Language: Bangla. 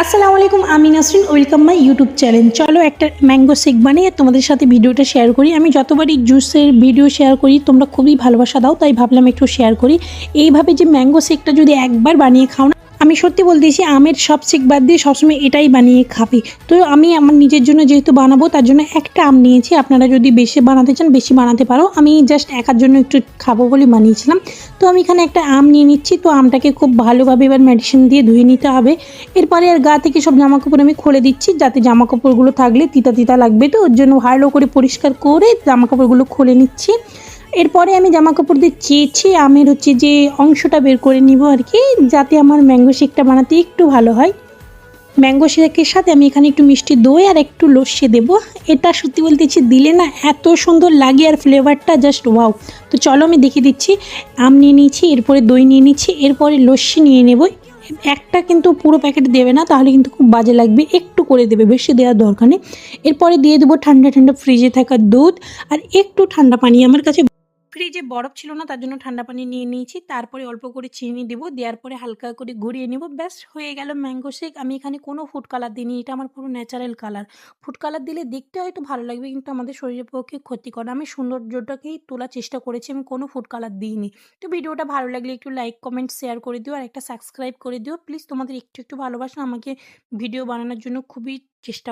আসসালামু আলাইকুম, আমি Nasrin. Welcome my YouTube channel. চলো একটা ম্যাঙ্গো শেক বানিয়ে তোমাদের সাথে ভিডিওটা শেয়ার করি। আমি যতবারই জুসের ভিডিও শেয়ার করি তোমরা খুবই ভালোবাসা দাও, তাই ভাবলাম একটু শেয়ার করি। এইভাবে যে ম্যাঙ্গো শেকটা যদি একবার বানিয়ে খাও না, আমি সত্যি বলতেছি আমের সব শেক বাদ দিয়ে সবসময় এটাই বানিয়ে খাবে। তো আমি আমার নিজের জন্য যেহেতু বানাবো, তার জন্য একটা আম নিয়েছি। আপনারা যদি বেশি বানাতে চান বেশি বানাতে পারো। আমি জাস্ট একার জন্য একটু খাবো বলে বানিয়েছিলাম। তো আমি এখানে একটা আম নিয়ে নিচ্ছি। তো আমটাকে খুব ভালোভাবে এবার মেডিসিন দিয়ে ধুয়ে নিতে হবে। এরপরে আর গা থেকে সব জামাকাপড় আমি খুলে দিচ্ছি, যাতে জামাকাপড়গুলো থাকলে তিতা তিতা লাগবে, তো ওর জন্য ভালো করে পরিষ্কার করে জামাকাপড়গুলো খুলে নিচ্ছি। এরপরে আমি জামাকাপড় দিয়ে চেয়েছি আমের যে অংশটা বের করে নিব আর কি, যাতে আমার ম্যাঙ্গো শেকটা বানাতে একটু ভালো হয়। ম্যাঙ্গো শেকের সাথে আমি এখানে একটু মিষ্টি দই আর একটু লস্যি দেবো। এটা সত্যি বলতেছি দিলে না এত সুন্দর লাগে, আর ফ্লেভারটা জাস্ট ওয়াও। তো চলো আমি দেখিয়ে দিচ্ছি। আম নিয়ে নিচ্ছি, এরপরে দই নিয়ে নিচ্ছি, এরপরে লস্যি নিয়ে নেব। একটা কিন্তু পুরো প্যাকেট দেবে না, তাহলে কিন্তু খুব বাজে লাগবে, একটু করে দেবে, বেশি দেওয়ার দরকার নেই। এরপরে দিয়ে দেবো ঠান্ডা ঠান্ডা ফ্রিজে থাকা দুধ আর একটু ঠান্ডা পানি। আমার কাছে ফ্রিজে বরফ ছিল না, তার জন্য ঠান্ডা পানি নিয়ে নিয়েছি। তারপরে অল্প করে চিনি দেবো, দেওয়ার পরে হালকা করে ঘুরিয়ে নেব। ব্যাস হয়ে গেল ম্যাঙ্গো শেক। আমি এখানে কোনো ফুড কালার দিইনি, এটা আমার পুরো ন্যাচারাল কালার। ফুড কালার দিলে দেখতে হয়তো ভালো লাগবে, কিন্তু আমাদের শরীরের পক্ষে ক্ষতিকর। আমি সৌন্দর্যটাকেই তোলার চেষ্টা করেছি, আমি কোনো ফুড কালার দিইনি। তো ভিডিওটা ভালো লাগলে একটু লাইক কমেন্ট শেয়ার করে দিও, আর একটা সাবস্ক্রাইব করে দিও প্লিজ। তোমাদের একটু একটু ভালোবাসা আমাকে ভিডিও বানানোর জন্য খুবই চেষ্টা